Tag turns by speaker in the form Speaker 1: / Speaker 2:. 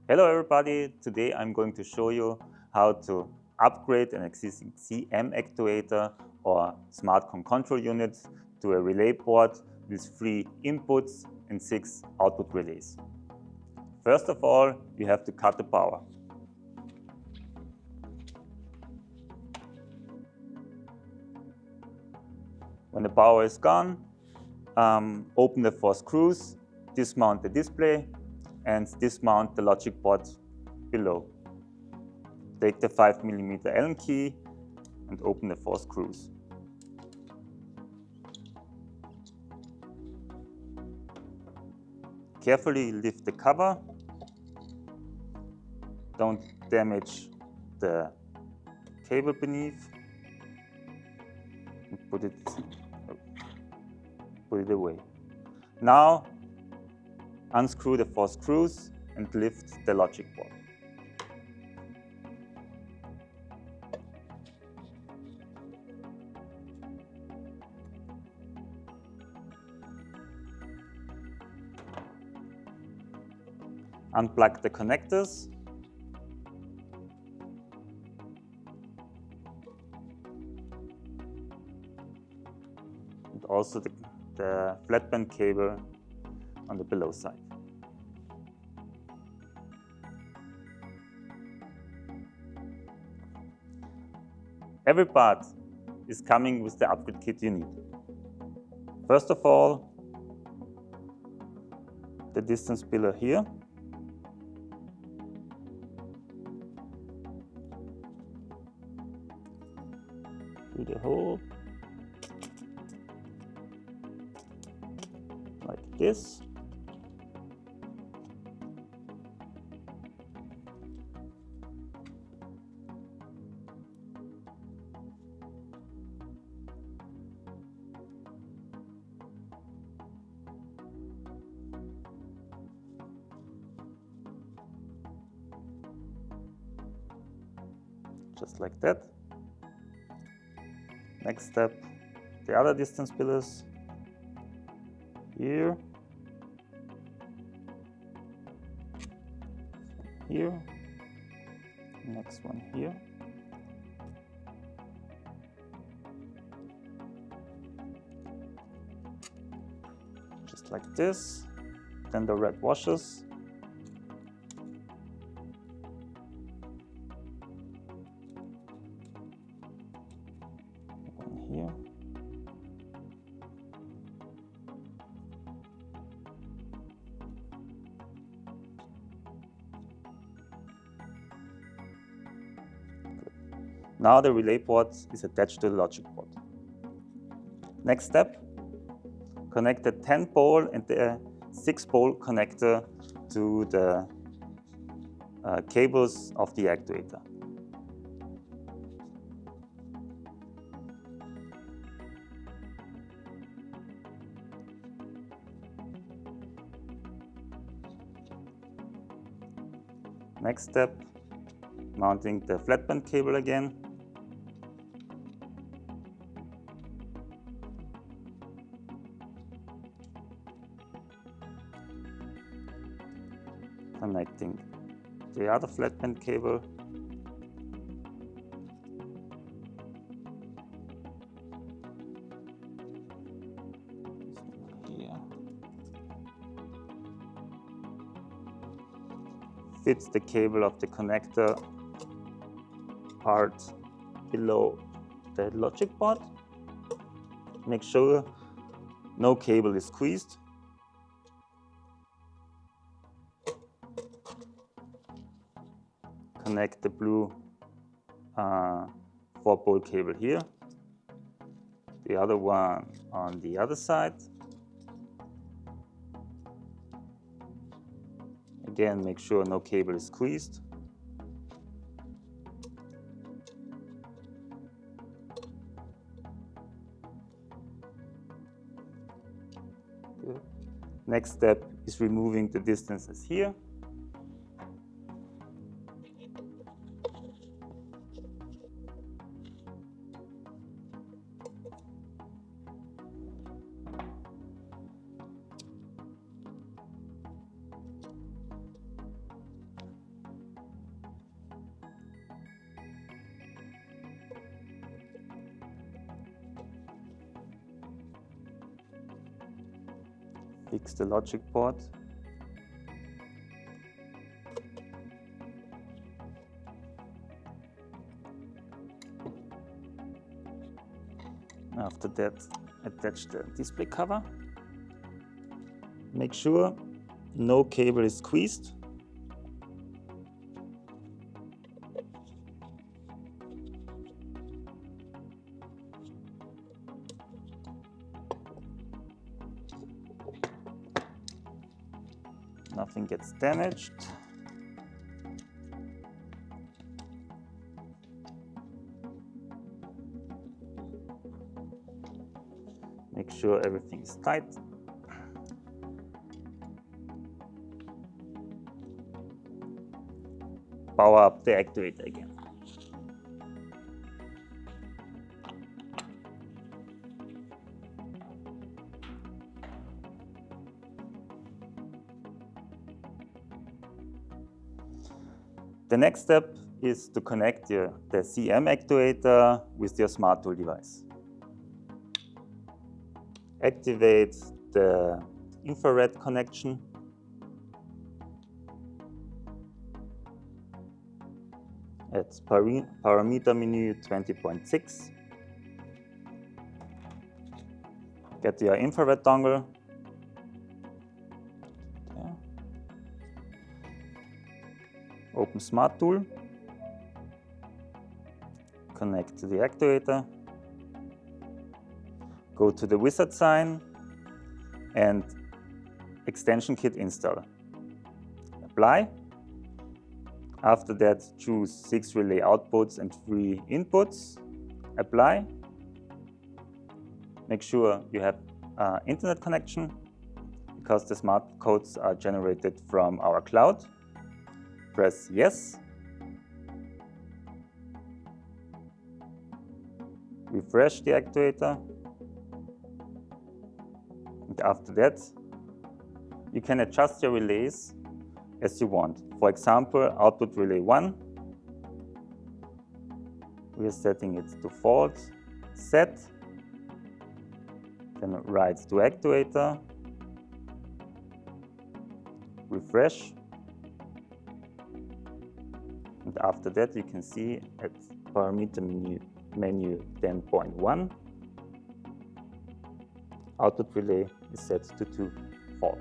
Speaker 1: Hello everybody, today I'm going to show you how to upgrade an existing CM actuator or smart control unit to a relay board with 3 inputs and 6 output relays. First of all, you have to cut the power. When the power is gone, open the 4 screws, dismount the display and dismount the logic board below. Take the 5mm Allen key and open the 4 screws. Carefully lift the cover. Don't damage the cable beneath. And put it away. Now unscrew the 4 screws and lift the logic board. Unplug the connectors. And also the flatband cable on the below side. Every part is coming with the upgrade kit you need. First of all, the distance pillar here. Through the hole, like this. Just like that. Next step, the other distance pillars here, here, next one here. Just like this. Then the red washers. Here. Good. Now the relay board is attached to the logic board. Next step, connect the 10-pole and the 6-pole connector to the cables of the actuator. Next step, mounting the flatband cable again. Connecting the other flatband cable. Here. Fits the cable of the connector part below the logic board. Make sure no cable is squeezed. Connect the blue 4-pole cable here. The other one on the other side. Again, make sure no cable is squeezed. Good. Next step is removing the distances here. fix the logic board. After that, attach the display cover. Make sure no cable is squeezed. Nothing gets damaged. Make sure everything is tight. Power up the actuator again. The next step is to connect the CM actuator with your smart tool device. Activate the infrared connection. At parameter menu 20.6. Get your infrared dongle. Okay. Open smart tool. Connect to the actuator. Go to the wizard sign and extension kit install. Apply. After that, choose 6 relay outputs and 3 inputs. Apply. Make sure you have internet connection because the smart codes are generated from our cloud. Press yes. Refresh the actuator. And after that, you can adjust your relays as you want. For example, output relay 1. We are setting it to false. Set. Then write to actuator. Refresh. And after that, you can see at parameter menu 10.1, output relay is set to false.